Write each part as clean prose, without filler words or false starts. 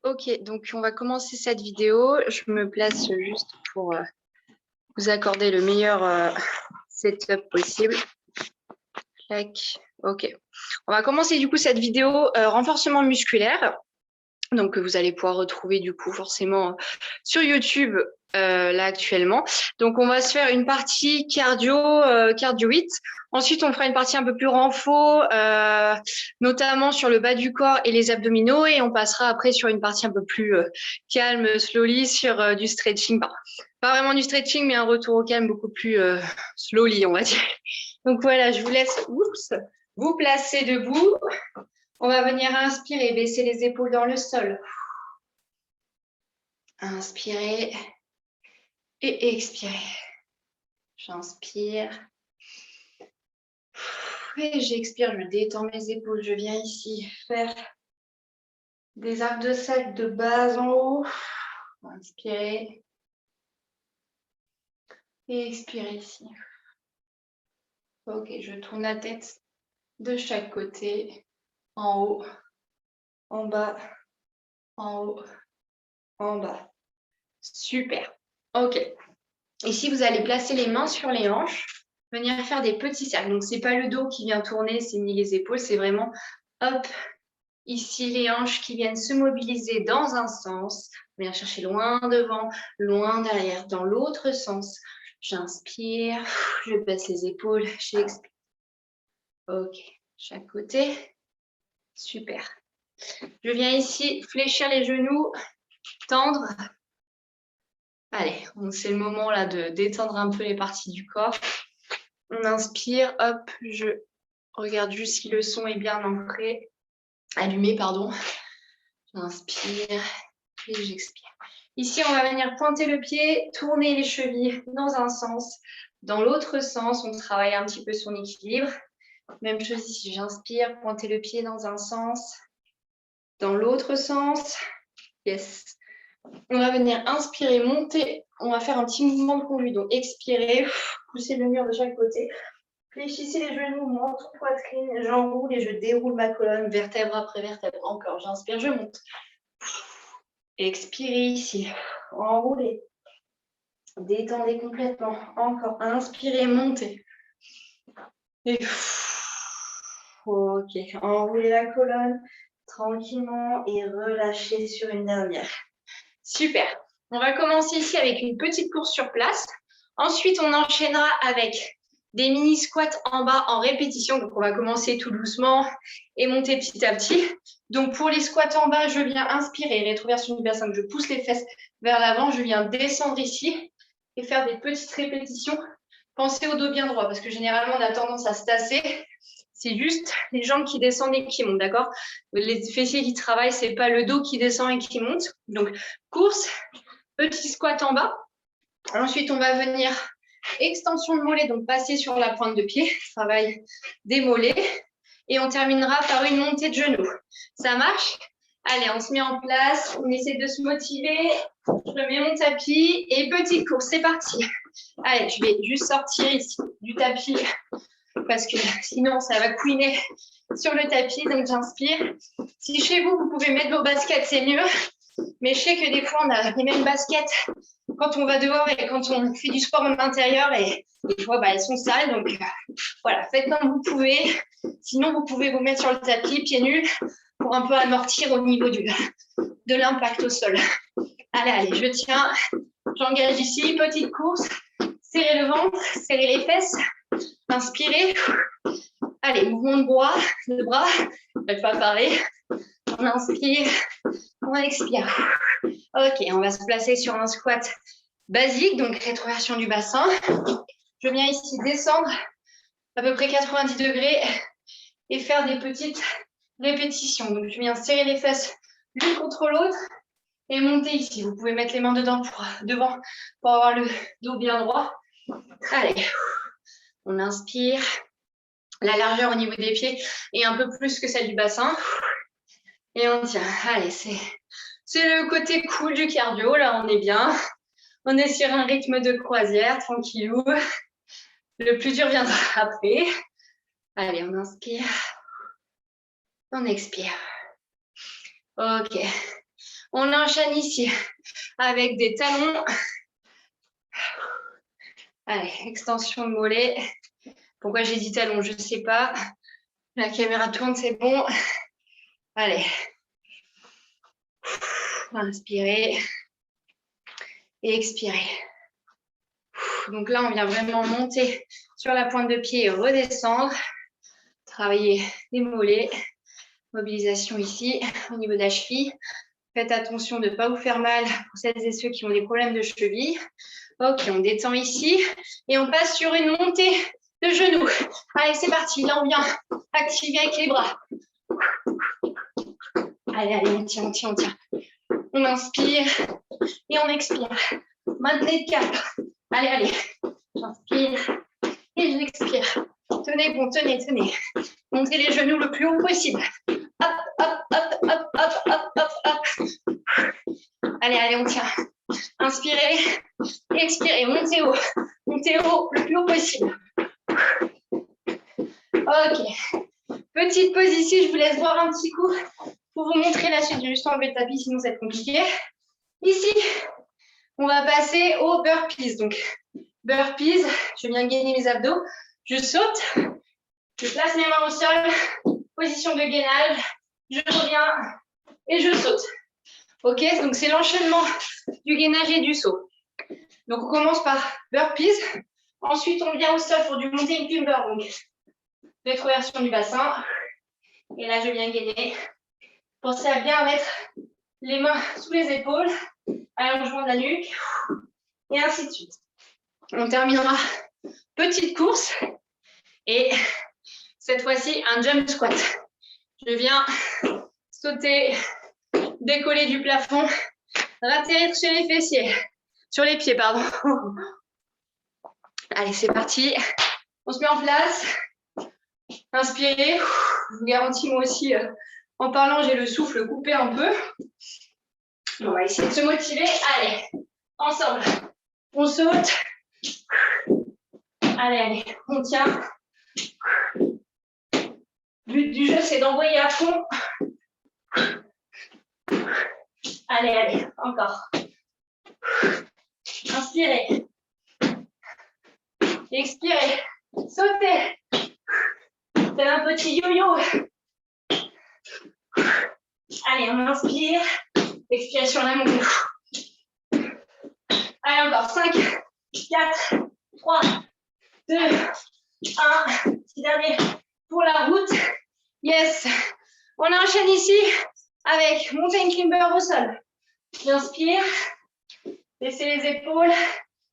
Ok, donc on va commencer cette vidéo. Je me place juste pour vous accorder le meilleur setup possible. Tac. Ok. On va commencer du coup cette vidéo renforcement musculaire. Donc que vous allez pouvoir retrouver du coup forcément sur YouTube là actuellement. Donc on va se faire une partie cardio 8. Ensuite on fera une partie un peu plus renfo, notamment sur le bas du corps et les abdominaux, et on passera après sur une partie un peu plus calme, slowly, sur du stretching. Pas vraiment du stretching, mais un retour au calme beaucoup plus slowly, on va dire. Donc voilà, je vous laisse vous placer debout. On va venir inspirer, baisser les épaules dans le sol. Inspirez et expirez. J'inspire. Et j'expire, je détends mes épaules. Je viens ici faire des arcs de cercle de bas en haut. Inspirez. Et expirez ici. Ok, je tourne la tête de chaque côté. En haut, en bas, en haut, en bas. Super. Ok. Ici, vous allez placer les mains sur les hanches, venir faire des petits cercles. Donc, ce n'est pas le dos qui vient tourner, c'est ni les épaules, c'est vraiment, hop, ici, les hanches qui viennent se mobiliser dans un sens, venir chercher loin devant, loin derrière, dans l'autre sens. J'inspire, je baisse les épaules, j'expire. Ok, chaque côté. Super. Je viens ici fléchir les genoux, tendre. Allez, c'est le moment là de détendre un peu les parties du corps. On inspire, hop, je regarde juste si le son est bien ancré, allumé, pardon. J'inspire et j'expire. Ici, on va venir pointer le pied, tourner les chevilles dans un sens. Dans l'autre sens, on travaille un petit peu son équilibre. Même chose ici, j'inspire, pointer le pied dans un sens. Dans l'autre sens, yes. On va venir inspirer, monter. On va faire un petit mouvement de conduite. Donc, expirer, pousser le mur de chaque côté. Fléchissez les genoux, monte, poitrine, j'enroule et je déroule ma colonne, vertèbre après vertèbre. Encore, j'inspire, je monte. Expirez ici, enroulez. Détendez complètement. Encore, inspirez, montez. Et ok, enroulez la colonne tranquillement et relâchez sur une dernière. Super. On va commencer ici avec une petite course sur place. Ensuite, on enchaînera avec des mini squats en bas en répétition. Donc, on va commencer tout doucement et monter petit à petit. Donc, pour les squats en bas, je viens inspirer, rétroversion du bassin. Je pousse les fesses vers l'avant. Je viens descendre ici et faire des petites répétitions. Pensez au dos bien droit parce que généralement, on a tendance à se tasser. C'est juste les jambes qui descendent et qui montent, d'accord? Les fessiers qui travaillent, ce n'est pas le dos qui descend et qui monte. Donc, course, petit squat en bas. Ensuite, on va venir extension de mollet, donc passer sur la pointe de pied, travail des mollets. Et on terminera par une montée de genoux. Ça marche? Allez, on se met en place, on essaie de se motiver. Je remets mon tapis et petite course, c'est parti. Allez, je vais juste sortir ici du tapis parce que sinon, ça va couiner sur le tapis. Donc, j'inspire. Si chez vous, vous pouvez mettre vos baskets, c'est mieux. Mais je sais que des fois, on a les mêmes baskets quand on va dehors et quand on fait du sport même intérieur. Et des fois, elles sont sales. Donc, voilà, faites comme vous pouvez. Sinon, vous pouvez vous mettre sur le tapis, pieds nus, pour un peu amortir au niveau de l'impact au sol. Allez, je tiens. J'engage ici, petite course. Serrez le ventre, serrez les fesses. Inspirez. Allez, mouvement de bras. Faites pas pareil. On inspire, on expire. Ok, on va se placer sur un squat basique, donc rétroversion du bassin. Je viens ici descendre à peu près 90 degrés et faire des petites répétitions. Donc, je viens serrer les fesses l'une contre l'autre et monter ici. Vous pouvez mettre les mains devant pour avoir le dos bien droit. Allez, on inspire. La largeur au niveau des pieds est un peu plus que celle du bassin. Et on tient. Allez, c'est le côté cool du cardio. Là, on est bien. On est sur un rythme de croisière, tranquillou. Le plus dur viendra après. Allez, on inspire. On expire. Ok. On enchaîne ici avec des talons. Allez, extension de mollet. Pourquoi j'ai dit talons, je ne sais pas. La caméra tourne, c'est bon. Allez. Inspirez. Et expirez. Donc là, on vient vraiment monter sur la pointe de pied et redescendre. Travailler les mollets. Mobilisation ici, au niveau de la cheville. Faites attention de ne pas vous faire mal pour celles et ceux qui ont des problèmes de cheville. Ok, on détend ici. Et on passe sur une montée de genoux. Allez, c'est parti. Là, on vient activer avec les bras. Allez, allez, on tient, on tient, on tient. On inspire et on expire. Maintenez le cap. Allez, allez. J'inspire et j'expire. Tenez bon, tenez, tenez. Montez les genoux le plus haut possible. Hop, hop, hop, hop, hop, hop, hop, hop. Allez, allez, on tient. Inspirez, expirez, montez haut. Montez haut le plus haut possible. Ok. Petite pause ici, je vous laisse voir un petit coup pour vous montrer la suite. Je vais juste enlever le tapis, sinon ça va être compliqué. Ici, on va passer aux burpees. Donc, burpees, je viens de gainer mes abdos. Je saute, je place mes mains au sol, position de gainage, je reviens et je saute. Ok, donc c'est l'enchaînement du gainage et du saut. Donc, on commence par burpees. Ensuite, on vient au sol pour du mountain climber. Donc, rétroversion du bassin. Et là, je viens gainer. Pensez à bien mettre les mains sous les épaules, allongement de la nuque, et ainsi de suite. On terminera petite course. Et cette fois-ci, un jump squat. Je viens sauter, décoller du plafond, ratterrir sur les fessiers, sur les pieds, pardon. Allez, c'est parti. On se met en place. Inspirez. Je vous garantis, moi aussi, en parlant, j'ai le souffle coupé un peu. On va essayer de se motiver. Allez, ensemble. On saute. Allez, allez, on tient. Le but du jeu, c'est d'envoyer à fond. Allez, allez, encore. Inspirez. Expirez. Sautez. Faites un petit yo-yo. Allez, on inspire. Expirez sur la montée. Allez, encore. 5, 4, 3, 2, 1. Petit dernier pour la route. Yes. On enchaîne ici avec mountain climber au sol. J'inspire. Laissez les épaules.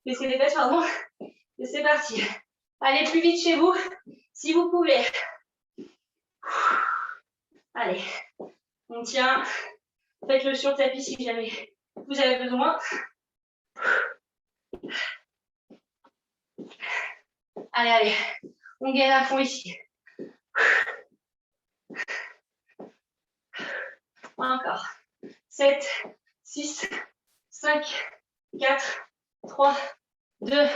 Laissez les fesses, pardon. Et c'est parti. Allez plus vite chez vous, si vous pouvez. Allez, on tient. Faites-le sur le tapis si jamais vous avez besoin. Allez, allez. On gagne à fond ici. Encore. 7, 6, 5, 4, 3, 2,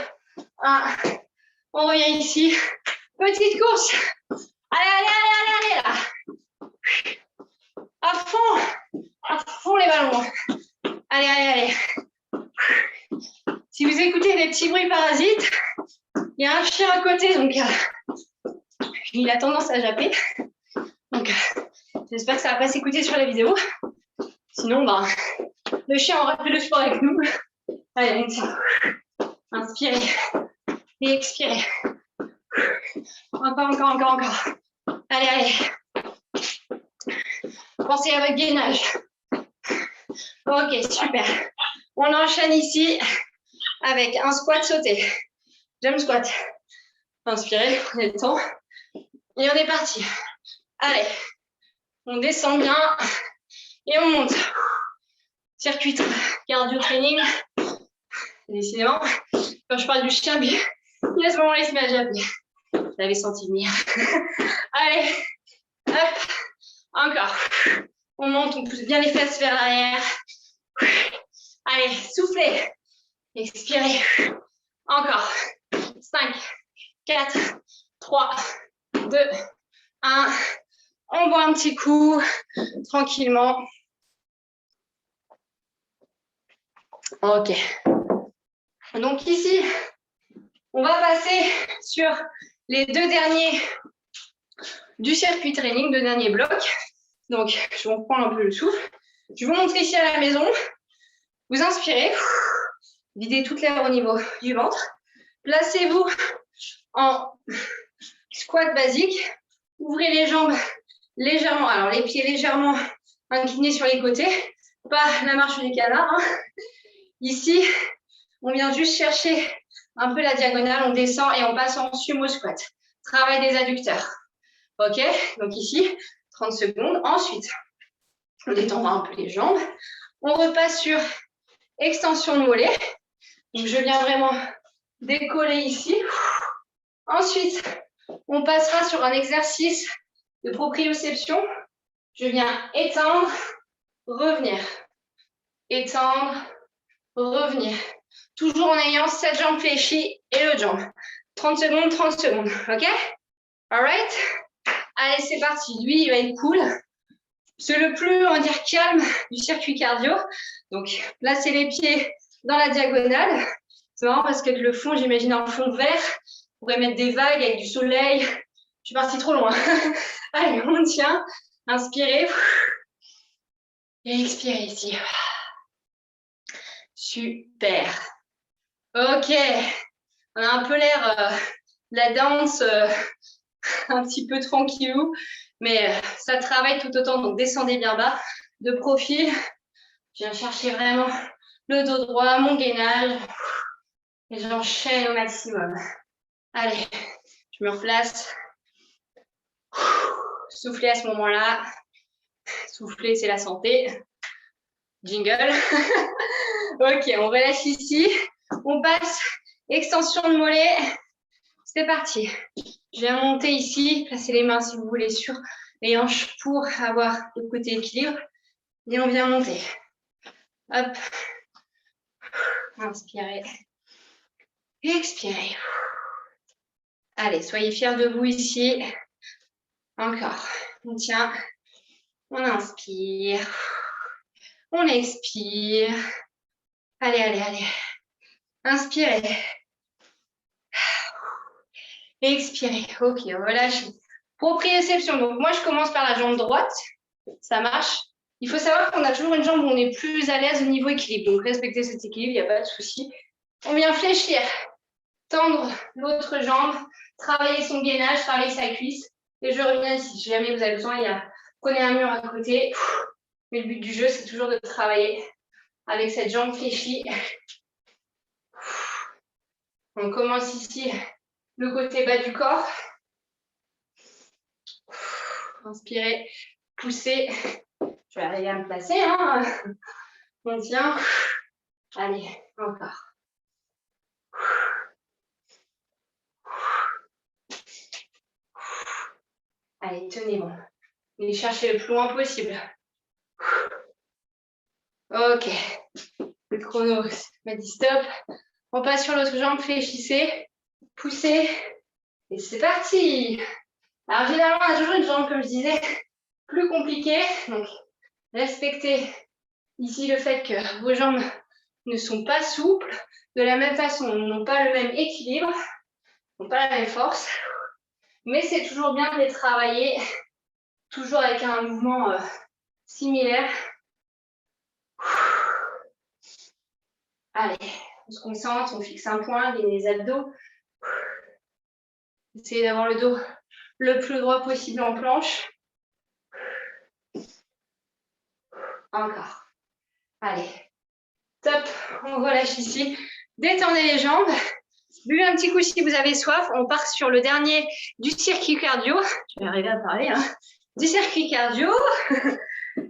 1. On revient ici. Petite course. Allez, allez, allez, allez, allez, là. À fond les ballons. Allez, allez, allez. Si vous écoutez des petits bruits parasites, il y a un chien à côté, donc il a tendance à japper. Donc, j'espère que ça ne va pas s'écouter sur la vidéo. Sinon, ben, le chien aura fait le sport avec nous. Allez, on tient. Inspirez et expirez. Encore. Allez, allez. Pensez à votre gainage. Ok, super. On enchaîne ici avec un squat sauté. Jump squat. Inspirez, prenez le temps. Et on est parti. Allez, on descend bien et on monte. Circuit cardio training. Décidément, quand je parle du chien, il y a ce moment-là, il se met à japper. Je l'avais senti venir. Allez, hop, encore. On monte, on pousse bien les fesses vers l'arrière. Allez, soufflez. Expirez. Encore. 5, 4, 3, 2, 1. On boit un petit coup, tranquillement. Ok. Donc ici, on va passer sur les deux derniers du circuit training, deux derniers blocs. Donc, je vais reprendre un peu le souffle. Je vais vous montrer ici à la maison. Vous inspirez, videz toute l'air au niveau du ventre. Placez-vous en squat basique. Ouvrez les jambes légèrement, alors les pieds légèrement inclinés sur les côtés. Pas la marche du canard. Hein. Ici, on vient juste chercher un peu la diagonale, on descend et on passe en sumo squat. Travail des adducteurs. Ok, donc ici, 30 secondes. Ensuite, on détendra un peu les jambes. On repasse sur extension de mollet. Donc, je viens vraiment décoller ici. Ensuite, on passera sur un exercice de proprioception. Je viens étendre, revenir. Étendre, revenir. Toujours en ayant cette jambe fléchie et l'autre jambe. 30 secondes, 30 secondes. OK? All right? Allez, c'est parti. Lui, il va être cool. C'est le plus, on va dire, calme du circuit cardio. Donc, placez les pieds dans la diagonale. C'est marrant parce qu'avec le fond, j'imagine un fond vert. On pourrait mettre des vagues avec du soleil. Je suis partie trop loin. Allez, on tient. Inspirez. Et expirez ici. Super. Ok. On a un peu l'air de la danse un petit peu tranquillou, mais ça travaille tout autant. Donc, descendez bien bas. De profil, je viens chercher vraiment le dos droit, mon gainage. Et j'enchaîne au maximum. Allez, je me replace. Soufflez à ce moment-là. Souffler, c'est la santé. Jingle. Ok, on relâche ici. On passe. Extension de mollet. C'est parti. Je viens monter ici. Placez les mains si vous voulez sur les hanches pour avoir le côté équilibre. Et on vient monter. Hop. Inspirez. Expirez. Allez, soyez fiers de vous ici. Encore. On tient. On inspire. On expire. Allez, allez, allez. Inspirez. Expirez. Ok, on relâche. Proprioception. Donc, moi, je commence par la jambe droite. Ça marche. Il faut savoir qu'on a toujours une jambe où on est plus à l'aise au niveau équilibre. Donc, respectez cet équilibre, il n'y a pas de souci. On vient fléchir. Tendre l'autre jambe. Travailler son gainage, travailler sa cuisse. Et je reviens ici. Si jamais vous avez besoin, prenez un mur à côté. Mais le but du jeu, c'est toujours de travailler avec cette jambe fléchie. On commence ici le côté bas du corps. Inspirez, poussez. Je vais arriver à me placer. Hein. On tient. Allez, encore. Allez, tenez bon. Et cherchez le plus loin possible. Ok. Le chrono m'a dit stop. On passe sur l'autre jambe, fléchissez, poussez. Et c'est parti. Alors, généralement, on a toujours une jambe, comme je disais, plus compliquée. Donc, respectez ici le fait que vos jambes ne sont pas souples. De la même façon, n'ont pas le même équilibre, n'ont pas la même force. Mais c'est toujours bien de les travailler, toujours avec un mouvement similaire. Allez, on se concentre, on fixe un point, gainez les abdos. Essayez d'avoir le dos le plus droit possible en planche. Encore. Allez. Top. On relâche ici. Détendez les jambes. Buvez un petit coup si vous avez soif. On part sur le dernier du circuit cardio. Je vais arriver à parler. Hein. Du circuit cardio.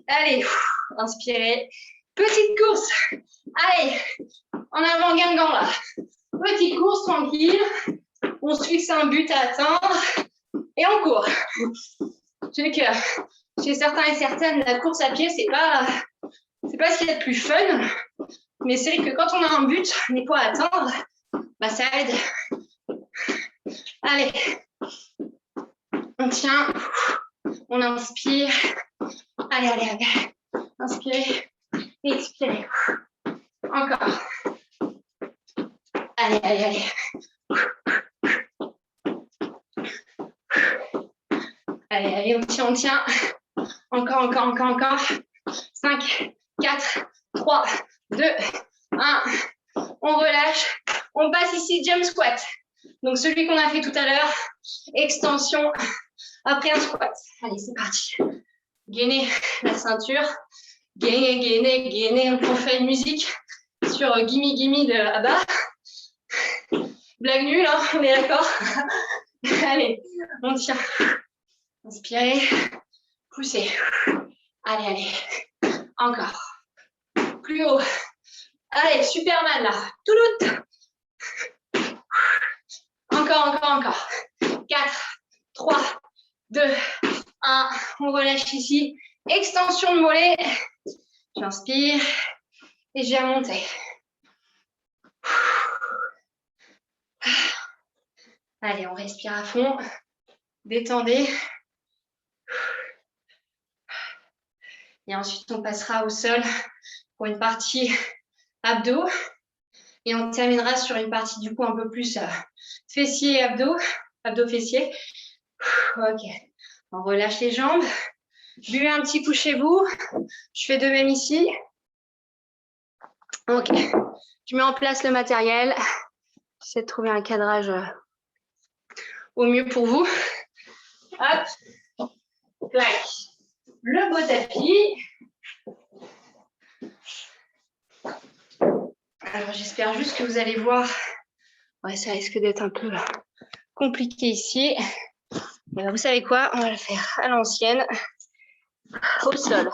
Allez. Inspirez. Petite course. Allez. En avant, Guingamp là. Petite course tranquille. On se fixe un but à atteindre. Et on court. Je sais que chez certains et certaines, la course à pied, c'est pas ce qu'il y a de plus fun. Mais c'est vrai que quand on a un but, des poids à atteindre, bah ça aide. Allez. On tient. On inspire. Allez, allez, allez. Inspirez. Expirez. Encore. Allez, allez, allez. Allez, allez, on tient, on tient. Encore, encore, encore, encore. 5, 4, 3, 2, 1. On relâche. On passe ici jump squat. Donc, celui qu'on a fait tout à l'heure. Extension après un squat. Allez, c'est parti. Gainez la ceinture. Gainez, gainez, gainez. On fait une musique sur Gimme Gimme de ABBA. Blague nulle, hein, on est d'accord? Allez, on tient. Inspirez. Poussez. Allez, allez. Encore. Plus haut. Allez, Superman là. Touloute. Encore, encore, encore. 4, 3, 2, 1. On relâche ici. Extension de mollet. J'inspire et je viens monter. Allez, on respire à fond. Détendez. Et ensuite, on passera au sol pour une partie abdos. Et on terminera sur une partie du coup un peu plus fessiers et abdos. Abdos fessiers. Ok. On relâche les jambes. Buvez un petit coup chez vous. Je fais de même ici. Ok. Je mets en place le matériel. J'essaie de trouver un cadrage au mieux pour vous. Hop. Clac. Le beau tapis. Alors, j'espère juste que vous allez voir. Ouais, ça risque d'être un peu compliqué ici. Mais vous savez quoi? On va le faire à l'ancienne. Au sol.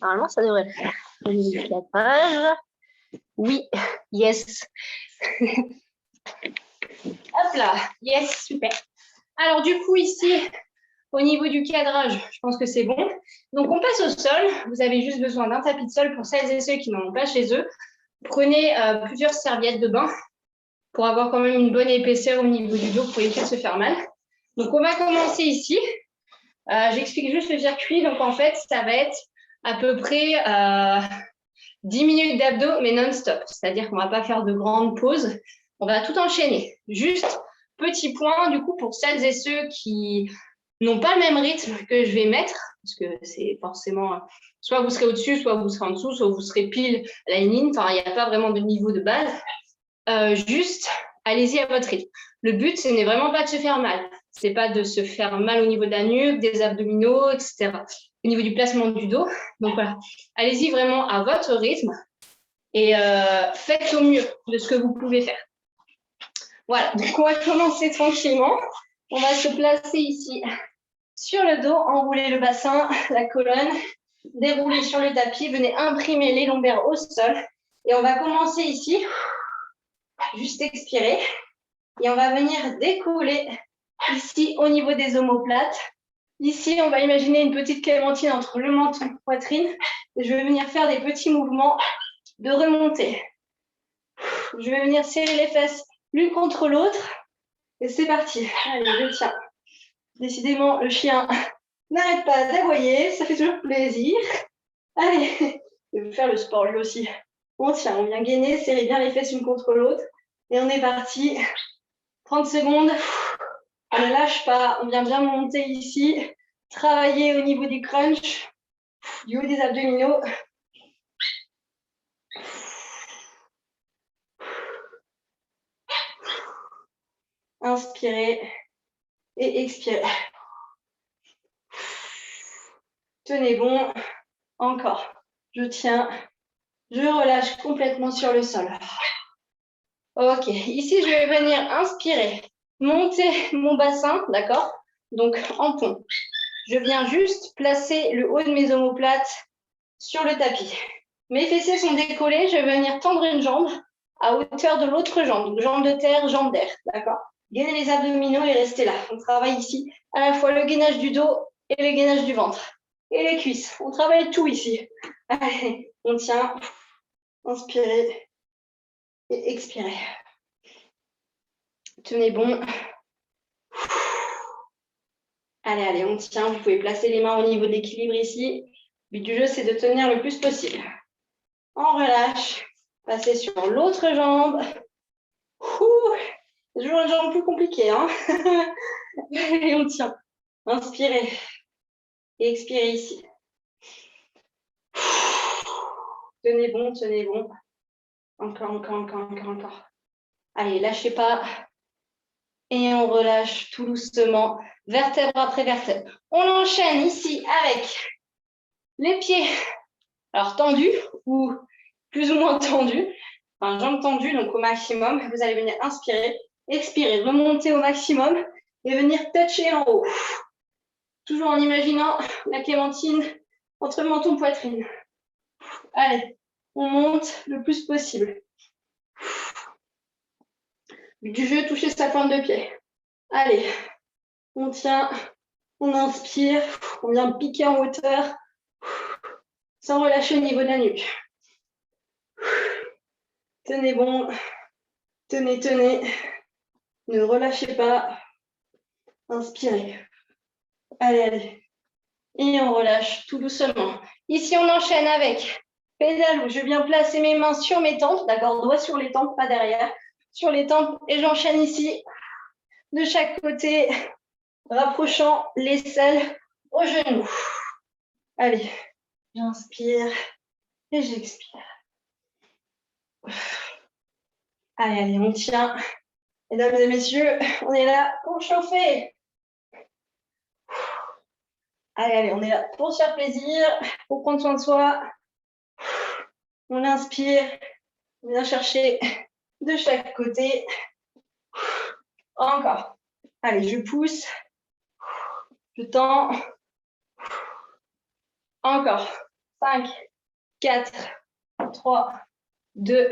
Normalement, ça devrait le faire. Le cadrage. Oui, yes. Hop là, yes, super. Alors, du coup, ici, au niveau du cadrage, je pense que c'est bon. Donc, on passe au sol. Vous avez juste besoin d'un tapis de sol pour celles et ceux qui n'en ont pas chez eux. Prenez plusieurs serviettes de bain pour avoir quand même une bonne épaisseur au niveau du dos pour éviter de se faire mal. Donc, on va commencer ici. J'explique juste le circuit. Donc, en fait, ça va être à peu près 10 minutes d'abdos, mais non-stop. C'est-à-dire qu'on ne va pas faire de grandes pauses. On va tout enchaîner. Juste, petit point, du coup, pour celles et ceux qui n'ont pas le même rythme que je vais mettre, parce que c'est forcément, soit vous serez au-dessus, soit vous serez en dessous, soit vous serez pile à la ligne. Enfin, il n'y a pas vraiment de niveau de base. Juste, allez-y à votre rythme. Le but, ce n'est vraiment pas de se faire mal. Ce n'est pas de se faire mal au niveau de la nuque, des abdominaux, etc. Au niveau du placement du dos. Donc voilà, allez-y vraiment à votre rythme et faites au mieux de ce que vous pouvez faire. Voilà, donc on va commencer tranquillement. On va se placer ici sur le dos, enrouler le bassin, la colonne, dérouler sur le tapis. Venez imprimer les lombaires au sol. Et on va commencer ici, juste expirer. Et on va venir décoller ici au niveau des omoplates. Ici, on va imaginer une petite clémentine entre le menton et la poitrine. Et je vais venir faire des petits mouvements de remontée. Je vais venir serrer les fesses l'une contre l'autre. Et c'est parti. Allez, je tiens. Décidément, le chien n'arrête pas d'aboyer. Ça fait toujours plaisir. Allez, je vais faire le sport lui aussi. On tient, on vient gainer, serrer bien les fesses l'une contre l'autre. Et on est parti. 30 secondes. On ne lâche pas. On vient bien monter ici. Travailler au niveau du crunch, du haut des abdominaux. Inspirez et expirez. Tenez bon. Encore. Je tiens. Je relâche complètement sur le sol. Ok. Ici, je vais venir inspirer. Monter mon bassin, d'accord? Donc, en pont. Je viens juste placer le haut de mes omoplates sur le tapis. Mes fessiers sont décollés. Je vais venir tendre une jambe à hauteur de l'autre jambe. Donc, jambe de terre, jambe d'air, d'accord? Gainez les abdominaux et restez là. On travaille ici à la fois le gainage du dos et le gainage du ventre. Et les cuisses. On travaille tout ici. Allez, on tient. Inspirez et expirez. Tenez bon. Allez, allez, on tient. Vous pouvez placer les mains au niveau de l'équilibre ici. Le but du jeu, c'est de tenir le plus possible. On relâche. Passez sur l'autre jambe. Ouh, toujours une jambe plus compliquée. Hein. Et on tient. Inspirez. Et expirez ici. Tenez bon, tenez bon. Encore, encore, encore, encore, encore. Allez, lâchez pas. Et on relâche tout doucement, vertèbre après vertèbre. On enchaîne ici avec les pieds, alors tendus ou plus ou moins tendus. Enfin, jambes tendues, donc au maximum. Vous allez venir inspirer, expirer, remonter au maximum et venir toucher en haut. Toujours en imaginant la clémentine entre menton et poitrine. Allez, on monte le plus possible. Du jeu, toucher sa pointe de pied. Allez, on tient, on inspire, on vient piquer en hauteur, sans relâcher au niveau de la nuque. Tenez bon, tenez, tenez, ne relâchez pas, inspirez. Allez, allez. Et on relâche tout doucement. Ici, on enchaîne avec pédale où je viens placer mes mains sur mes tempes, d'accord, doigts sur les tempes, pas derrière, sur les tempes, et j'enchaîne ici, de chaque côté, rapprochant l'aisselle au genou. Allez, j'inspire et j'expire. Allez, allez, on tient. Mesdames et messieurs, on est là pour chauffer. Allez, allez, on est là pour se faire plaisir, pour prendre soin de soi. On inspire, on vient chercher de chaque côté. Encore. Allez, je pousse. Je tends. Encore. 5, 4, 3, 2,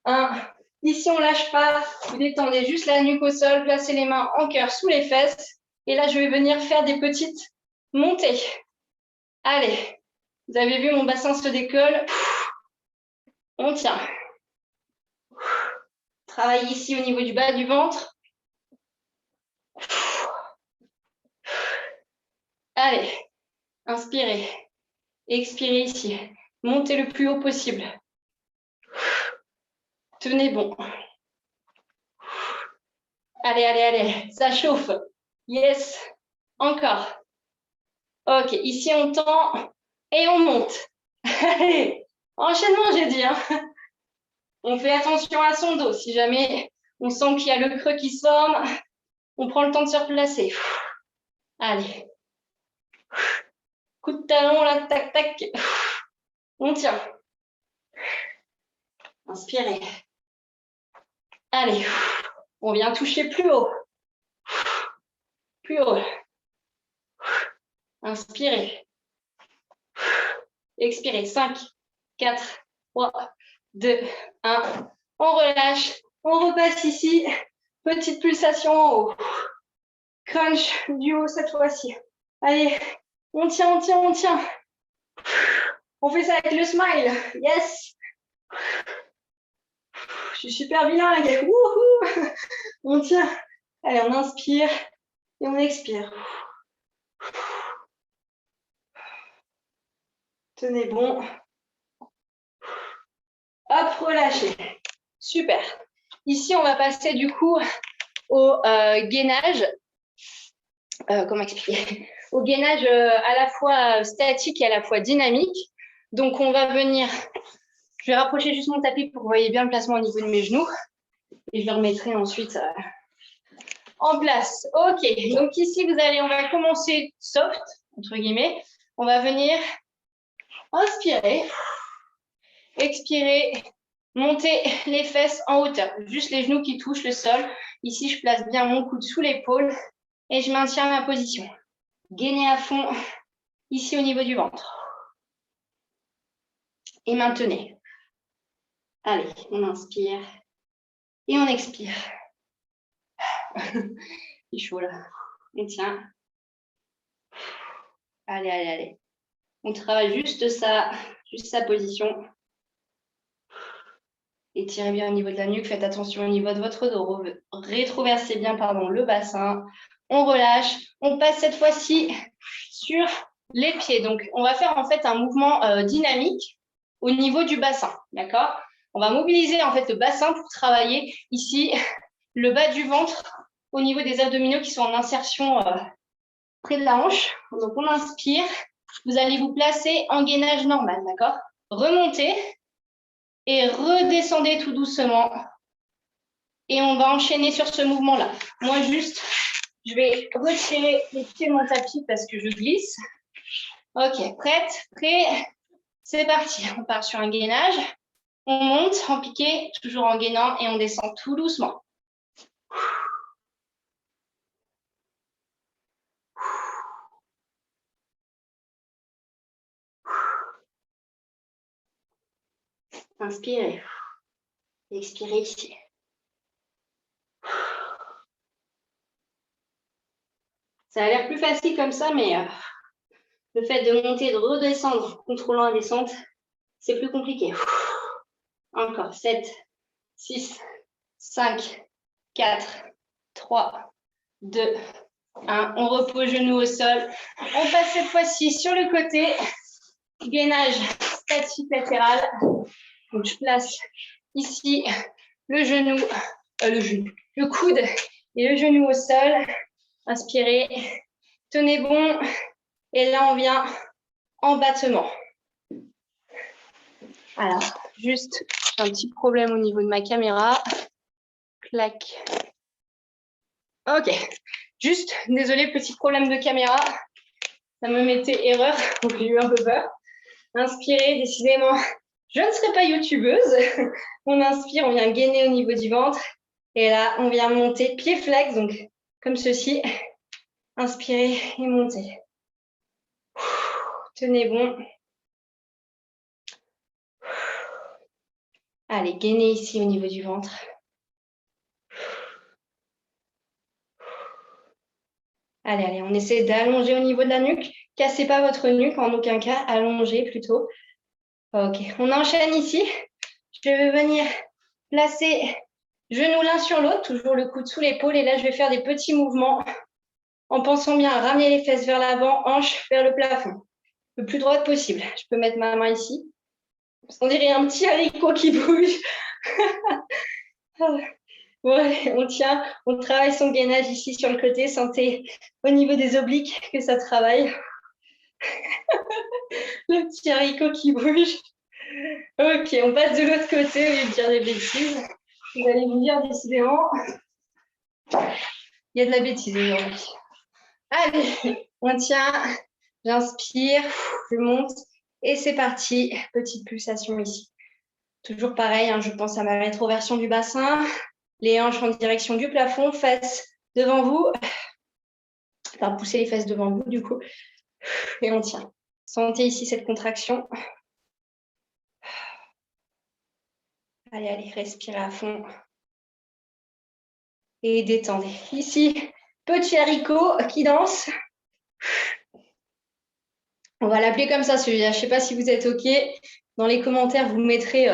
1. Ici, on ne lâche pas. Vous détendez juste la nuque au sol. Placez les mains en cœur sous les fesses. Et là, je vais venir faire des petites montées. Allez. Vous avez vu, mon bassin se décolle. On tient. Travaille ici au niveau du bas du ventre. Allez. Inspirez. Expirez ici. Montez le plus haut possible. Tenez bon. Allez, allez, allez. Ça chauffe. Yes. Encore. Ok. Ici, on tend et on monte. Allez. Enchaînement, j'ai dit. Hein. On fait attention à son dos. Si jamais on sent qu'il y a le creux qui se forme, on prend le temps de se replacer. Allez. Coup de talon, là, tac, tac. On tient. Inspirez. Allez. On vient toucher plus haut. Plus haut. Inspirez. Expirez. 5, 4, 3, 2, 1. On relâche. On repasse ici. Petite pulsation en haut. Crunch du haut cette fois-ci. Allez. On tient, on tient, on tient. On fait ça avec le smile. Yes. Je suis super bilingue. Wouhou. On tient. Allez, on inspire et on expire. Tenez bon. Hop, relâchez. Super. Ici, on va passer du coup au gainage. Comment expliquer? Au gainage à la fois statique et à la fois dynamique. Donc, on va venir... Je vais rapprocher juste mon tapis pour que vous voyez bien le placement au niveau de mes genoux. Et je le remettrai ensuite en place. OK. Donc, ici, on va commencer soft, entre guillemets. On va venir inspirer, expirer, monter les fesses en hauteur. Juste les genoux qui touchent le sol. Ici, je place bien mon coude sous l'épaule et je maintiens ma position. Gainez à fond, ici au niveau du ventre. Et maintenez. Allez, on inspire et on expire. C'est chaud là. On tient. Allez, allez, allez. On travaille juste ça, juste sa position. Étirez bien au niveau de la nuque. Faites attention au niveau de votre dos. Rétroversez bien le bassin. On relâche. On passe cette fois-ci sur les pieds. Donc, on va faire en fait un mouvement dynamique au niveau du bassin. D'accord? On va mobiliser en fait le bassin pour travailler ici le bas du ventre au niveau des abdominaux qui sont en insertion près de la hanche. Donc, on inspire. Vous allez vous placer en gainage normal, d'accord? Remontez et redescendez tout doucement. Et on va enchaîner sur ce mouvement-là. Moi, juste, je vais retirer les pieds de mon tapis parce que je glisse. Ok, prête? Prêt? C'est parti. On part sur un gainage. On monte en piqué, toujours en gainant, et on descend tout doucement. Inspirez. Expirez ici. Ça a l'air plus facile comme ça, mais le fait de monter et de redescendre en contrôlant la descente, c'est plus compliqué. Encore 7, 6, 5, 4, 3, 2, 1. On repose genou au sol. On passe cette fois-ci sur le côté. Gainage statique latéral. Donc, je place ici le genou, le coude et le genou au sol. Inspirez. Tenez bon. Et là, on vient en battement. Alors, juste, j'ai un petit problème au niveau de ma caméra. Clac. Ok. Juste, désolé, petit problème de caméra. Ça me mettait erreur, donc j'ai eu un peu peur. Inspirez, décidément, je ne serai pas youtubeuse. On inspire, on vient gainer au niveau du ventre. Et là, on vient monter pied flex, donc comme ceci. Inspirez et montez. Tenez bon. Allez, gainez ici au niveau du ventre. Allez, allez, on essaie d'allonger au niveau de la nuque. Cassez pas votre nuque, en aucun cas, allongez plutôt. Ok, on enchaîne ici. Je vais venir placer genoux l'un sur l'autre, toujours le coude sous l'épaule. Et là, je vais faire des petits mouvements en pensant bien à ramener les fesses vers l'avant, hanches vers le plafond. Le plus droite possible. Je peux mettre ma main ici. On dirait un petit haricot qui bouge. Ouais, on tient, on travaille son gainage ici sur le côté. Sentez au niveau des obliques que ça travaille. Le petit haricot qui bouge. Ok, on passe de l'autre côté au lieu de dire des bêtises. Vous allez vous dire décidément, il y a de la bêtise aujourd'hui. Allez, on tient, j'inspire, je monte et c'est parti. Petite pulsation ici. Toujours pareil, hein, je pense à ma rétroversion du bassin. Les hanches en direction du plafond, fesses devant vous. Enfin, poussez les fesses devant vous du coup. Et on tient. Sentez ici cette contraction. Allez, allez, respirez à fond. Et détendez. Ici, petit haricot qui danse. On va l'appeler comme ça, celui-là. Je ne sais pas si vous êtes OK. Dans les commentaires, vous mettrez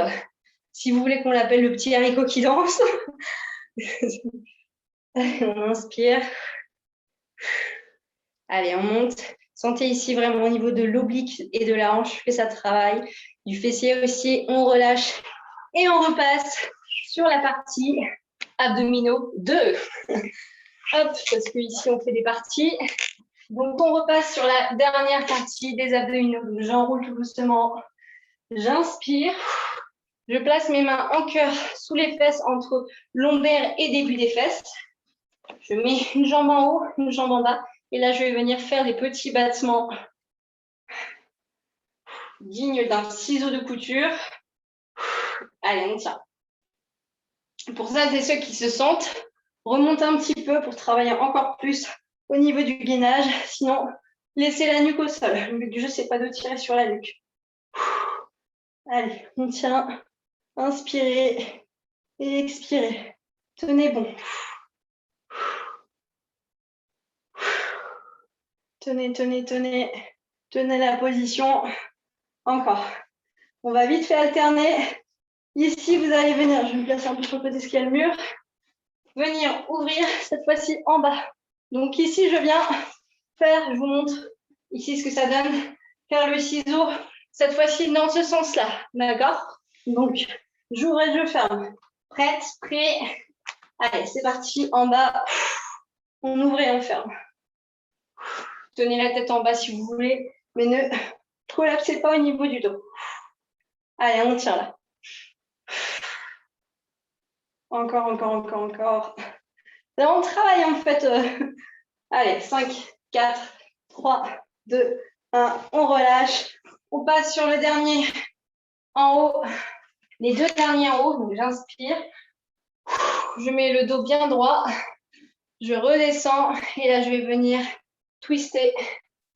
si vous voulez qu'on l'appelle le petit haricot qui danse. On inspire. Allez, on monte. Sentez ici vraiment au niveau de l'oblique et de la hanche que ça travaille. Du fessier aussi, on relâche. Et on repasse sur la partie abdominaux 2. Hop, parce que ici on fait des parties. Donc on repasse sur la dernière partie des abdominaux. J'enroule tout doucement. J'inspire. Je place mes mains en cœur sous les fesses entre lombaire et début des fesses. Je mets une jambe en haut, une jambe en bas. Et là, je vais venir faire des petits battements dignes d'un ciseau de couture. Allez, on tient. Pour ça, c'est ceux qui se sentent, remontez un petit peu pour travailler encore plus au niveau du gainage. Sinon, laissez la nuque au sol. Le but du jeu, c'est pas de tirer sur la nuque. Allez, on tient. Inspirez et expirez. Tenez bon. Tenez, tenez, tenez. Tenez la position. Encore. On va vite fait alterner. Ici, vous allez venir. Je vais me placer un peu sur le côté, ce qu'il y a le mur. Venir ouvrir, cette fois-ci en bas. Donc ici, je viens faire, je vous montre ici ce que ça donne. Faire le ciseau, cette fois-ci dans ce sens-là. D'accord? Donc, J'ouvre et je ferme. Prête, prêt. Allez, c'est parti. En bas, on ouvre et on ferme. Tenez la tête en bas si vous voulez, mais ne collapsez pas au niveau du dos. Allez, on tient là. Encore, encore, encore, encore. Là, on travaille en fait. Allez, 5, 4, 3, 2, 1. On relâche. On passe sur le dernier en haut. Les deux derniers en haut. Donc, j'inspire. Je mets le dos bien droit. Je redescends. Et là, je vais venir twister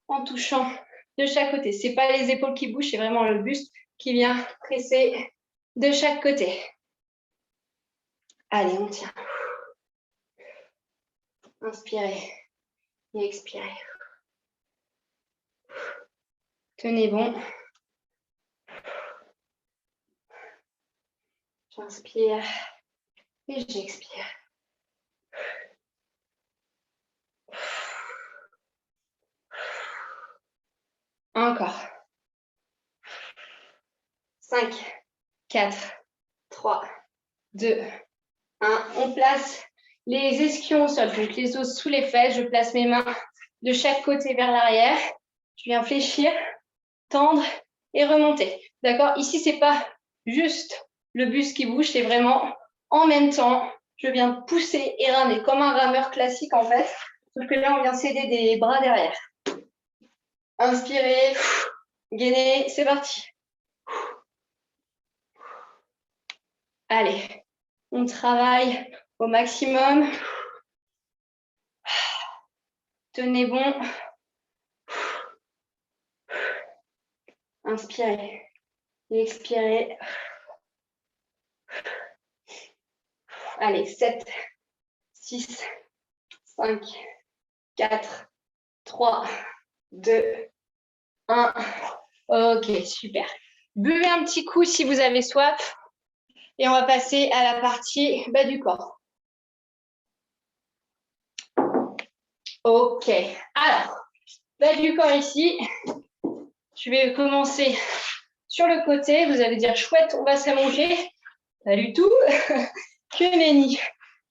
en touchant de chaque côté. Ce n'est pas les épaules qui bougent, c'est vraiment le buste qui vient presser de chaque côté. Allez, on tient. Inspirez et expirez. Tenez bon. J'inspire et j'expire. Encore. 5, 4, 3, 2, 1. On place les ischions au sol, donc les os sous les fesses. Je place mes mains de chaque côté vers l'arrière. Je viens fléchir, tendre et remonter. D'accord? Ici, ce n'est pas juste le buste qui bouge, c'est vraiment en même temps. Je viens pousser et ramer comme un rameur classique en fait. Sauf que là, on vient s'aider des bras derrière. Inspirez, gainez, c'est parti. Allez, on travaille au maximum. Tenez bon. Inspirez, expirez. Allez, 7, 6, 5, 4, 3, 2, 1. Ok, super. Buvez un petit coup si vous avez soif. Et on va passer à la partie bas du corps. Ok, alors, bas du corps ici. Je vais commencer sur le côté. Vous allez dire, chouette, on va s'allonger. Pas du tout. Que nenni.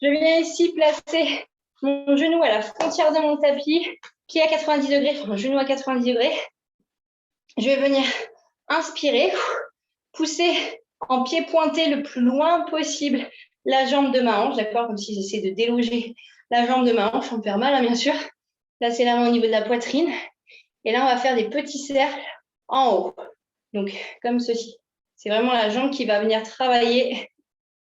Je viens ici placer mon genou à la frontière de mon tapis, pied à 90 degrés, mon genou à 90 degrés. Je vais venir inspirer, pousser en pied pointé le plus loin possible la jambe de ma hanche, d'accord, comme si j'essaie de déloger la jambe de ma hanche, on me faire mal, hein, bien sûr. Là, c'est la main au niveau de la poitrine. Et là, on va faire des petits cercles en haut. Donc, comme ceci. C'est vraiment la jambe qui va venir travailler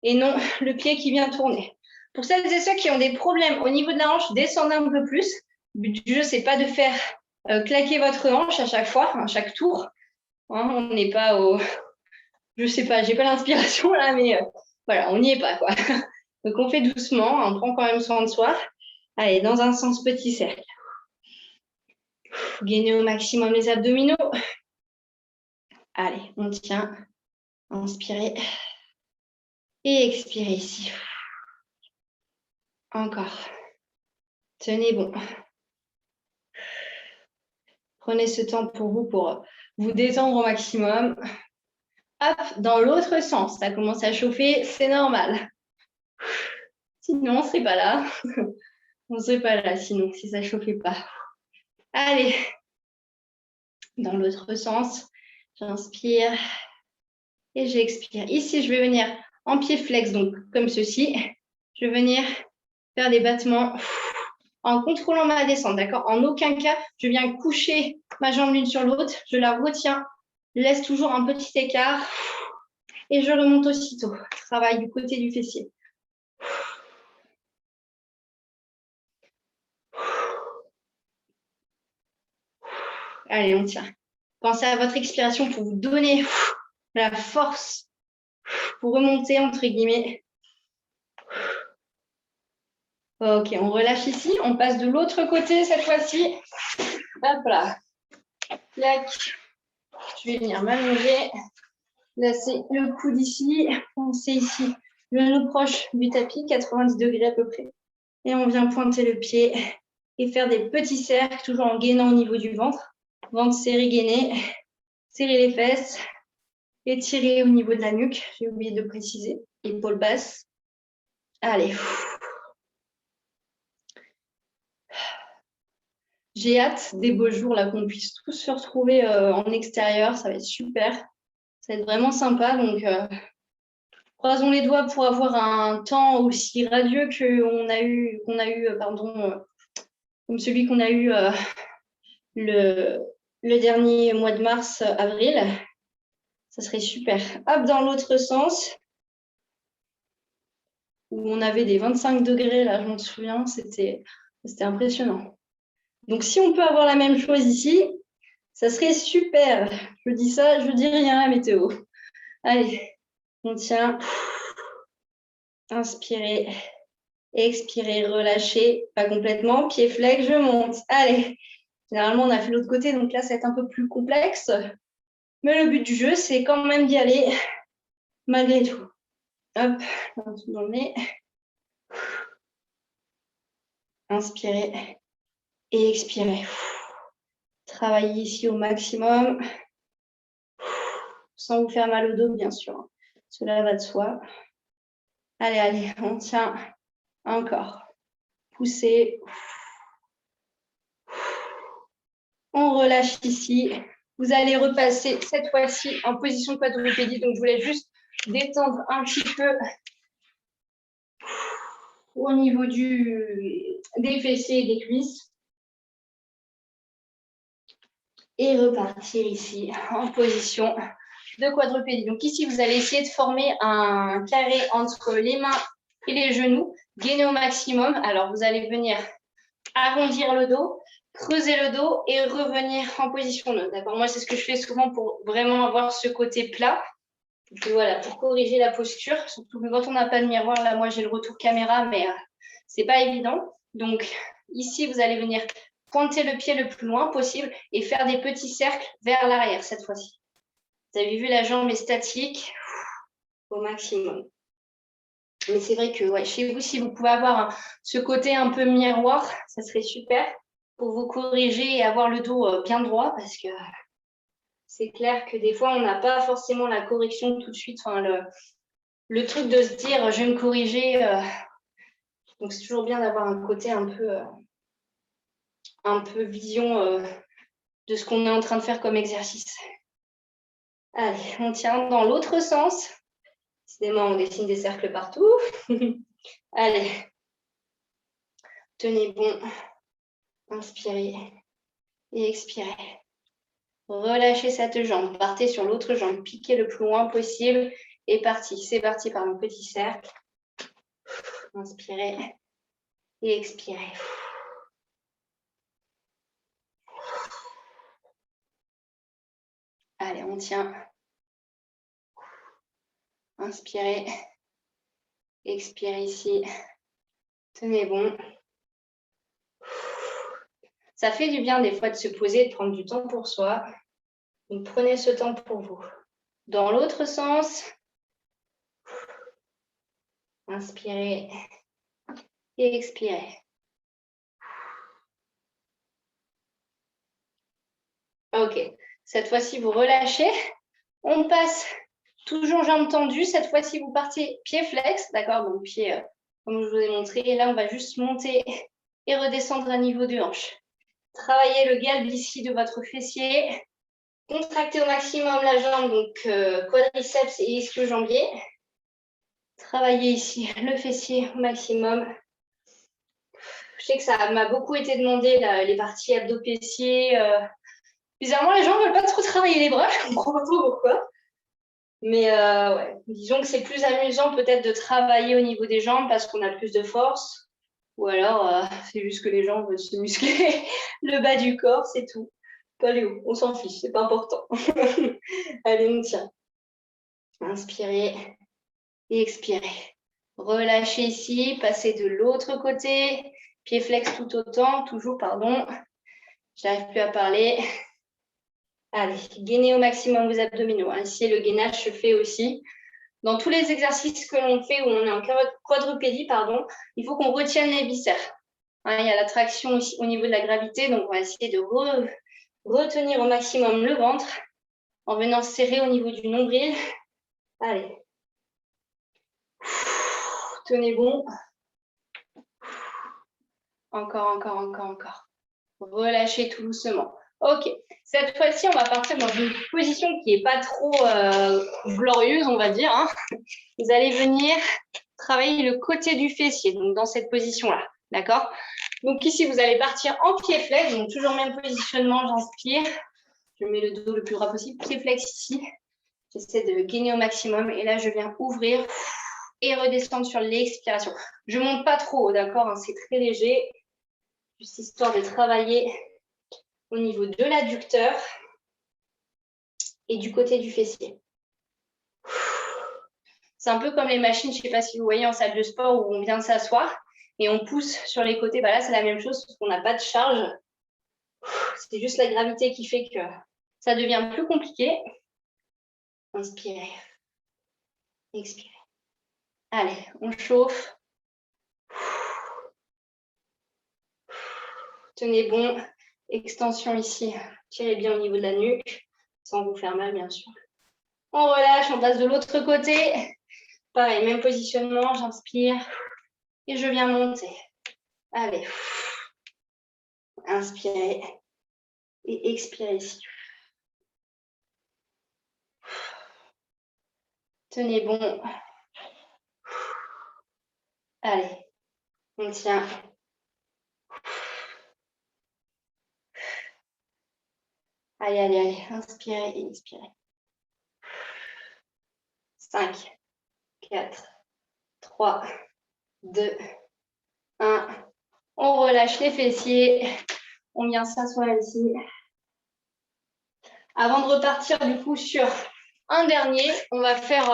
et non le pied qui vient tourner. Pour celles et ceux qui ont des problèmes au niveau de la hanche, descendez un peu plus. Le but du jeu, ce n'est pas de faire claquer votre hanche à chaque fois, à chaque tour. Hein, on n'est pas au... Je ne sais pas, je n'ai pas l'inspiration là, mais voilà, on n'y est pas, quoi. Donc, on fait doucement, on prend quand même soin de soi. Allez, dans un sens, petit cercle. Gainez au maximum les abdominaux. Allez, on tient. Inspirez. Et expirez ici. Encore. Tenez bon. Prenez ce temps pour vous détendre au maximum. Hop, dans l'autre sens. Ça commence à chauffer, c'est normal. Sinon, on ne serait pas là. On ne serait pas là sinon, si ça ne chauffait pas. Allez. Dans l'autre sens. J'inspire et j'expire. Ici, je vais venir en pied flex, donc comme ceci. Je vais venir faire des battements en contrôlant ma descente, d'accord? En aucun cas, je viens coucher ma jambe l'une sur l'autre. Je la retiens, je laisse toujours un petit écart et je remonte aussitôt. Travail du côté du fessier. Allez, on tient. Pensez à votre expiration pour vous donner la force pour remonter, entre guillemets. Ok, on relâche ici. On passe de l'autre côté cette fois-ci. Hop là. Clac. Je vais venir m'allonger. Placer le coude ici. Pensez ici. Le genou proche du tapis, 90 degrés à peu près. Et on vient pointer le pied et faire des petits cercles, toujours en gainant au niveau du ventre. Ventre serré, gainé. Serrez les fesses. Étirez au niveau de la nuque. J'ai oublié de préciser. Épaules basses. Allez. J'ai hâte des beaux jours là qu'on puisse tous se retrouver en extérieur. Ça va être super. Ça va être vraiment sympa. Donc, croisons les doigts pour avoir un temps aussi radieux qu'on a eu, comme celui qu'on a eu le dernier mois de mars, avril. Ça serait super. Hop, dans l'autre sens, où on avait des 25 degrés, là, je m'en souviens, c'était impressionnant. Donc, si on peut avoir la même chose ici, ça serait super. Je dis ça, je dis rien à la météo. Allez, on tient. Inspirez, expirez, relâchez, pas complètement. Pied flex, je monte. Allez. Généralement, on a fait l'autre côté, donc là, ça va être un peu plus complexe. Mais le but du jeu, c'est quand même d'y aller, malgré tout. Hop, dans le nez. Inspirez et expirez. Travaillez ici au maximum, sans vous faire mal au dos, bien sûr. Cela va de soi. Allez, allez, on tient encore. Poussez. On relâche ici. Vous allez repasser cette fois-ci en position de quadrupédie. Donc, je voulais juste détendre un petit peu au niveau des fessiers et des cuisses. Et repartir ici en position de quadrupédie. Donc ici, vous allez essayer de former un carré entre les mains et les genoux, gainer au maximum. Alors, vous allez venir arrondir le dos, creuser le dos et revenir en position neutre. D'accord ? Moi, c'est ce que je fais souvent pour vraiment avoir ce côté plat. Donc, voilà, pour corriger la posture, surtout que quand on n'a pas de miroir, là, moi, j'ai le retour caméra, mais c'est pas évident. Donc, ici, vous allez venir pointer le pied le plus loin possible et faire des petits cercles vers l'arrière cette fois-ci. Vous avez vu, la jambe est statique au maximum. Mais c'est vrai que chez vous, si vous pouvez avoir ce côté un peu miroir, ça serait super pour vous corriger et avoir le dos bien droit, parce que c'est clair que des fois, on n'a pas forcément la correction tout de suite. Enfin, le truc de se dire, je vais me corriger. Donc, c'est toujours bien d'avoir un côté un peu vision de ce qu'on est en train de faire comme exercice. Allez, on tient dans l'autre sens. Décidément, on dessine des cercles partout. Allez, tenez bon. Inspirez et expirez. Relâchez cette jambe. Partez sur l'autre jambe. Piquez le plus loin possible. Et parti. C'est parti par un petit cercle. Inspirez et expirez. Allez, on tient. Inspirez. Expirez ici. Tenez bon. Ça fait du bien des fois de se poser, de prendre du temps pour soi. Donc, prenez ce temps pour vous. Dans l'autre sens, inspirez et expirez. Ok, cette fois-ci, vous relâchez. On passe toujours jambes tendues. Cette fois-ci, vous partez pied flex, d'accord? Donc, pied, comme je vous ai montré. Et là, on va juste monter et redescendre à niveau de hanche. Travaillez le galbe ici de votre fessier. Contractez au maximum la jambe, donc quadriceps et ischio-jambier. Travaillez ici le fessier au maximum. Je sais que ça m'a beaucoup été demandé, les parties abdos-fessiers. Bizarrement, les gens ne veulent pas trop travailler les bras, je ne comprends pas trop pourquoi. Mais disons que c'est plus amusant peut-être de travailler au niveau des jambes parce qu'on a plus de force. Ou alors, c'est juste que les gens veulent se muscler le bas du corps, c'est tout. Pas les hauts, on s'en fiche, c'est pas important. Allez, on tient. Inspirez et expirez. Relâchez ici, passez de l'autre côté. Pied flex tout autant, toujours, pardon. J'arrive plus à parler. Allez, gainez au maximum vos abdominaux. Ici, le gainage se fait aussi. Dans tous les exercices que l'on fait où on est en quadrupédie, il faut qu'on retienne les viscères. Il y a la traction aussi au niveau de la gravité, donc on va essayer de retenir au maximum le ventre en venant serrer au niveau du nombril. Allez. Tenez bon. Encore, encore, encore, encore. Relâchez tout doucement. Ok. Cette fois-ci, on va partir dans une position qui n'est pas trop glorieuse, on va dire. Hein. Vous allez venir travailler le côté du fessier, donc dans cette position-là. D'accord? Donc ici, vous allez partir en pied flex, donc toujours même positionnement, j'inspire. Je mets le dos le plus droit possible, pied flex ici. J'essaie de gainer au maximum et là, je viens ouvrir et redescendre sur l'expiration. Je ne monte pas trop haut, d'accord, hein, c'est très léger, juste histoire de travailler au niveau de l'adducteur et du côté du fessier. C'est un peu comme les machines, je ne sais pas si vous voyez en salle de sport où on vient de s'asseoir et on pousse sur les côtés. Bah là, c'est la même chose parce qu'on n'a pas de charge. C'est juste la gravité qui fait que ça devient plus compliqué. Inspirez. Expirez. Allez, on chauffe. Tenez bon. Extension ici. Tirez bien au niveau de la nuque, sans vous faire mal, bien sûr. On relâche, on passe de l'autre côté. Pareil, même positionnement, j'inspire. Et je viens monter. Allez. Inspirez. Et expirez ici. Tenez bon. Allez, on tient. Allez, allez, allez. Inspirez et expirez. 5, 4, 3, 2, 1. On relâche les fessiers. On vient s'asseoir ici. Avant de repartir du coup sur un dernier, on va faire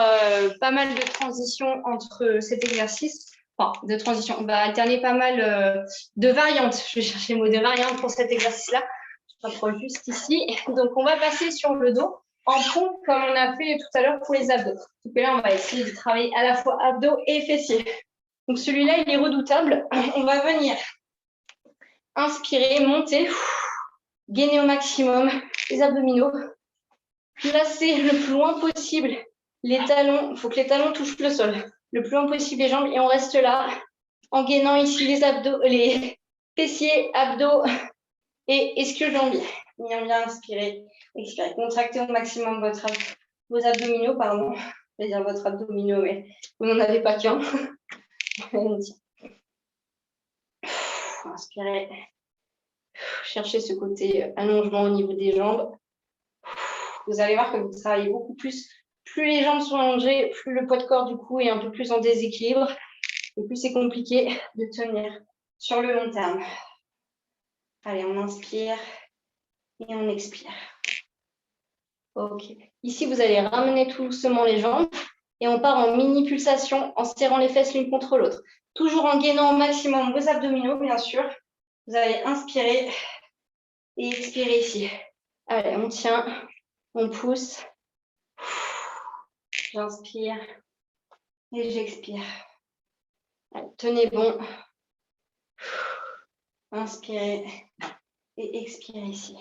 pas mal de transitions entre cet exercice. Enfin, de transition. On va alterner pas mal de variantes. Je vais chercher le mot de variante pour cet exercice-là. Je rapproche juste ici. Donc, on va passer sur le dos en pompe comme on a fait tout à l'heure pour les abdos. Donc là, on va essayer de travailler à la fois abdos et fessiers. Donc, celui-là, il est redoutable. On va venir inspirer, monter, gainer au maximum les abdominaux. Placer le plus loin possible les talons. Il faut que les talons touchent le sol. Le plus loin possible les jambes et on reste là en gainant ici les abdos, les fessiers, abdos et ischio-jambiers. Bien, bien inspirer, expirez. Contractez au maximum vos abdominaux, pardon. Je vais dire votre abdominaux, mais vous n'en avez pas qu'un. Inspirez. Cherchez ce côté allongement au niveau des jambes. Vous allez voir que vous travaillez beaucoup plus. Plus les jambes sont allongées, plus le poids de corps du coup est un peu plus en déséquilibre. Et plus c'est compliqué de tenir sur le long terme. Allez, on inspire et on expire. Ok. Ici, vous allez ramener tout doucement les jambes et on part en mini pulsation en serrant les fesses l'une contre l'autre. Toujours en gainant au maximum vos abdominaux, bien sûr. Vous allez inspirer et expirer ici. Allez, on tient, on pousse. J'inspire et j'expire. Tenez bon. Inspirez et expirez ici.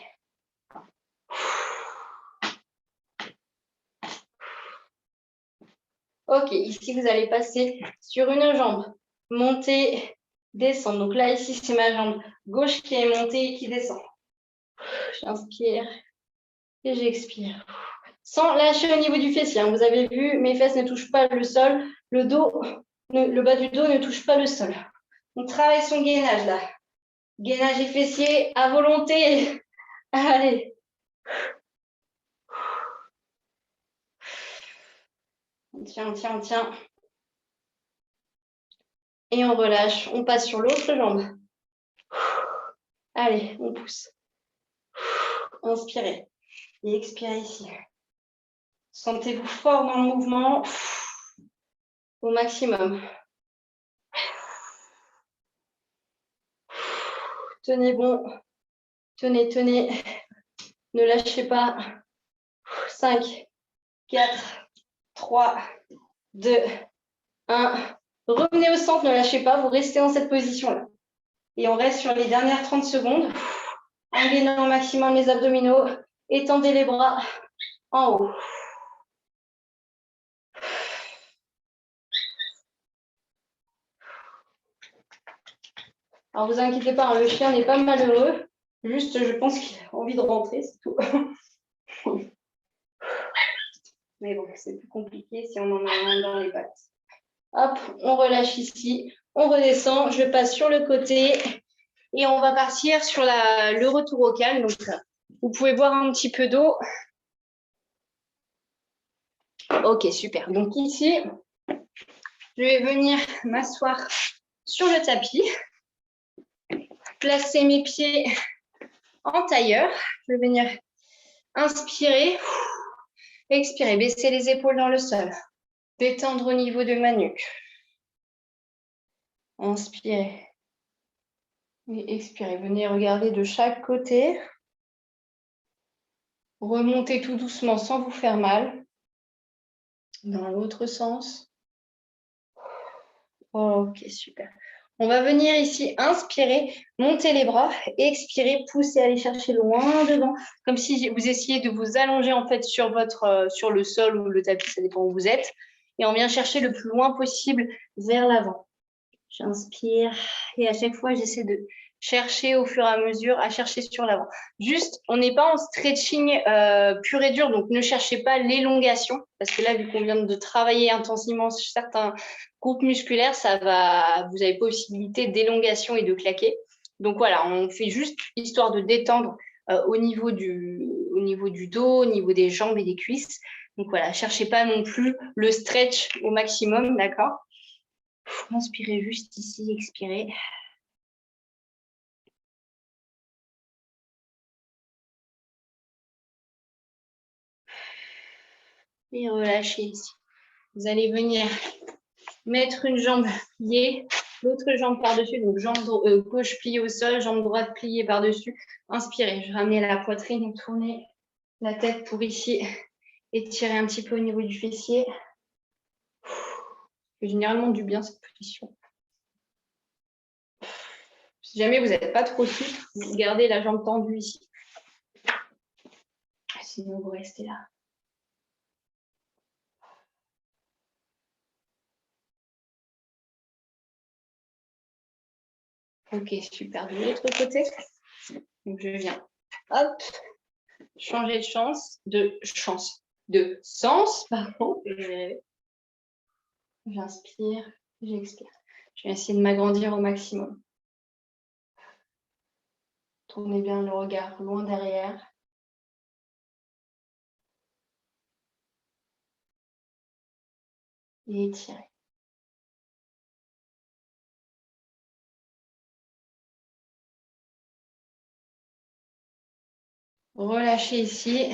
Ok, ici, vous allez passer sur une jambe. Monter, descendre. Donc là, ici, c'est ma jambe gauche qui est montée et qui descend. J'inspire et j'expire. Sans lâcher au niveau du fessier. Vous avez vu, mes fesses ne touchent pas le sol. Le bas du dos ne touche pas le sol. On travaille son gainage là. Gainage et fessier à volonté. Allez. On tient, on tient, on tient. Et on relâche. On passe sur l'autre jambe. Allez, on pousse. Inspirez. Et expirez ici. Sentez-vous fort dans le mouvement. Au maximum. Tenez bon. Tenez, tenez. Ne lâchez pas. 5, 4, 3, 2, 1. Revenez au centre, ne lâchez pas. Vous restez dans cette position-là. Et on reste sur les dernières 30 secondes. En gainant au maximum les abdominaux. Étendez les bras en haut. Alors, vous inquiétez pas, hein, le chien n'est pas malheureux. Juste, je pense qu'il a envie de rentrer, c'est tout. Mais bon, c'est plus compliqué si on en a un dans les pattes. Hop, on relâche ici, on redescend, je passe sur le côté et on va partir sur le retour au calme. Donc, vous pouvez boire un petit peu d'eau. Ok, super. Donc ici, je vais venir m'asseoir sur le tapis, placer mes pieds en tailleur. Je vais venir inspirer, expirer, baisser les épaules dans le sol, détendre au niveau de ma nuque. Inspirez et expirez. Venez regarder de chaque côté. Remontez tout doucement sans vous faire mal. Dans l'autre sens. Ok, super. On va venir ici, inspirer, monter les bras, expirer, pousser, aller chercher loin devant, comme si vous essayez de vous allonger en fait sur le sol ou le tapis, ça dépend où vous êtes. Et on vient chercher le plus loin possible vers l'avant. J'inspire et à chaque fois, j'essaie de chercher au fur et à mesure, à chercher sur l'avant. Juste, on n'est pas en stretching pur et dur, donc ne cherchez pas l'élongation, parce que là, vu qu'on vient de travailler intensivement sur certains groupes musculaires, vous avez possibilité d'élongation et de claquer. Donc voilà, on fait juste histoire de détendre au niveau du dos, au niveau des jambes et des cuisses. Donc voilà, cherchez pas non plus le stretch au maximum, d'accord ? Inspirez juste ici, expirez. Et relâchez ici. Vous allez venir mettre une jambe pliée, l'autre jambe par-dessus, donc jambe gauche pliée au sol, jambe droite pliée par-dessus. Inspirez, je ramène la poitrine, tournez la tête pour ici, étirez un petit peu au niveau du fessier. C'est généralement du bien cette position. Si jamais vous n'êtes pas trop souple, vous gardez la jambe tendue ici. Sinon, vous restez là. Ok, super. De l'autre côté, donc je viens, hop, changer de sens, pardon. J'inspire, j'expire. Je vais essayer de m'agrandir au maximum. Tournez bien le regard loin derrière. Et étirez. Relâchez ici.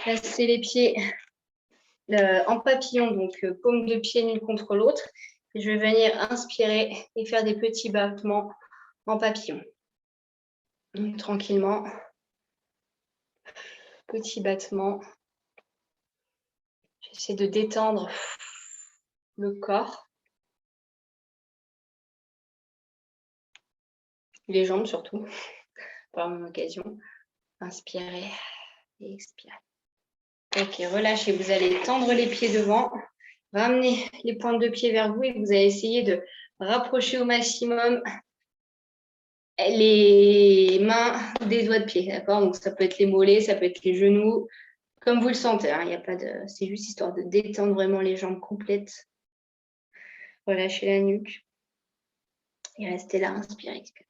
Placez les pieds en papillon, donc paume de pied l'une contre l'autre. Je vais venir inspirer et faire des petits battements en papillon. Donc, tranquillement. Petit battement. J'essaie de détendre le corps. Les jambes surtout, par même occasion. Inspirez et expirez. Ok, relâchez. Vous allez tendre les pieds devant. Ramenez les pointes de pied vers vous et vous allez essayer de rapprocher au maximum les mains des doigts de pied. D'accord? Donc, ça peut être les mollets, ça peut être les genoux, comme vous le sentez. Hein. Y a pas de... C'est juste histoire de détendre vraiment les jambes complètes. Relâchez la nuque. Et restez là, inspirez, expirez.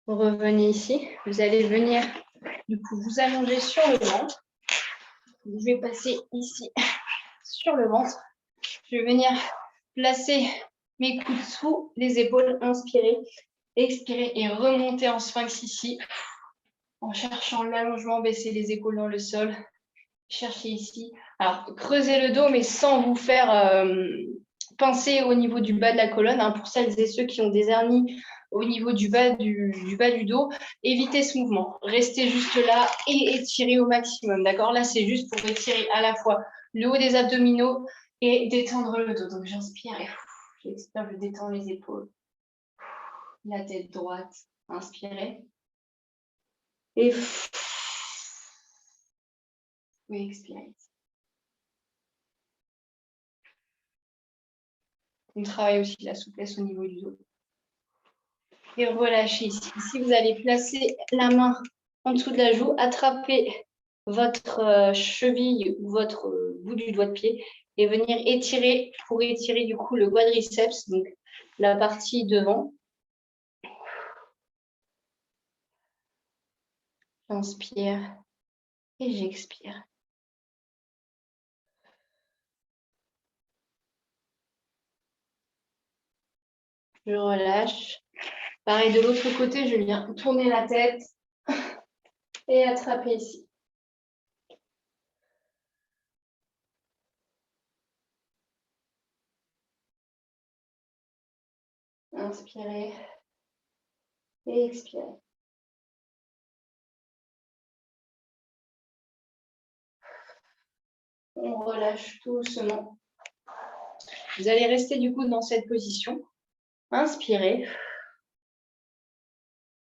Revenez ici. Vous allez venir, du coup, vous allonger sur le ventre. Je vais passer ici, sur le ventre. Je vais venir placer mes coudes sous les épaules. Inspirez, expirez et remontez en sphinx ici. En cherchant l'allongement, baissez les épaules dans le sol. Cherchez ici. Alors, creusez le dos, mais sans vous faire pincer au niveau du bas de la colonne. Hein, pour celles et ceux qui ont des hernies au niveau du bas du dos. Évitez ce mouvement. Restez juste là et étirez au maximum. D'accord? Là, c'est juste pour étirer à la fois le haut des abdominaux et détendre le dos. Donc, j'inspire et j'expire, je détends les épaules. La tête droite. Inspirez. Et oui, expirez. On travaille aussi la souplesse au niveau du dos. Et relâchez ici. Ici, vous allez placer la main en dessous de la joue, attraper votre cheville ou votre bout du doigt de pied et venir étirer pour étirer du coup le quadriceps, donc la partie devant. J'inspire et j'expire. Je relâche. Pareil, de l'autre côté, je viens tourner la tête et attraper ici. Inspirez et expirez. On relâche doucement. Vous allez rester du coup dans cette position. Inspirez.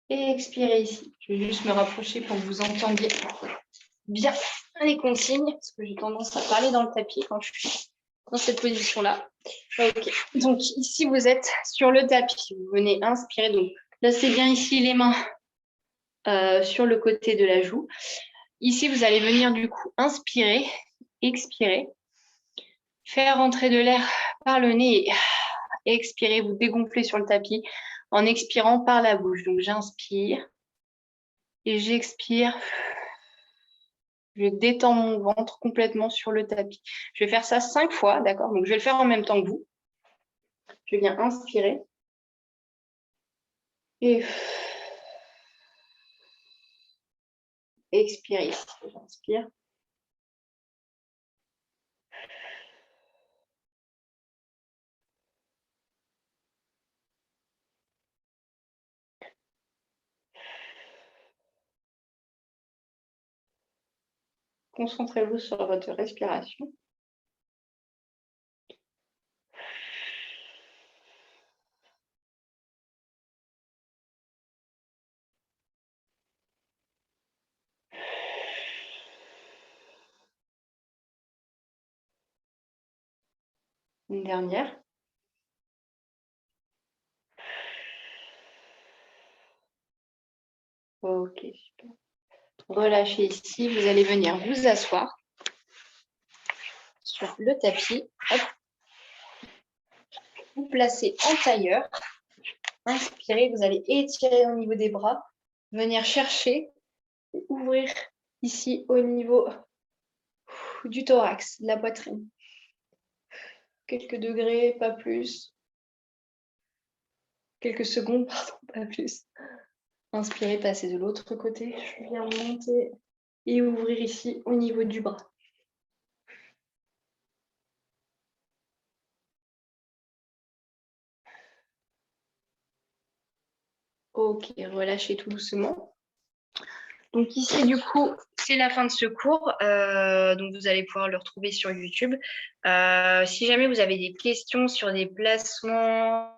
Et expirez ici. Je vais juste me rapprocher pour que vous entendiez bien les consignes, parce que j'ai tendance à parler dans le tapis quand je suis dans cette position-là. Ok. Donc ici, vous êtes sur le tapis. Vous venez inspirer. Donc placez bien ici les mains sur le côté de la joue. Ici, vous allez venir du coup inspirer, expirer, faire rentrer de l'air par le nez et expirer, vous dégonflez sur le tapis en expirant par la bouche. Donc j'inspire et j'expire. Je détends mon ventre complètement sur le tapis. Je vais faire ça 5 fois, d'accord? Donc, je vais le faire en même temps que vous. Je viens inspirer. Et expirer. J'inspire. Concentrez-vous sur votre respiration. Une dernière. Ok, super. Relâchez ici. Vous allez venir vous asseoir sur le tapis. Hop. Vous placez en tailleur. Inspirez. Vous allez étirer au niveau des bras. Venir chercher et ouvrir ici au niveau du thorax, de la poitrine. Quelques degrés, pas plus. Quelques secondes, pardon, pas plus. Inspirez, passez de l'autre côté. Je viens monter et ouvrir ici au niveau du bras. Ok, relâchez tout doucement. Donc ici, du coup, c'est la fin de ce cours. Donc vous allez pouvoir le retrouver sur YouTube. Si jamais vous avez des questions sur des placements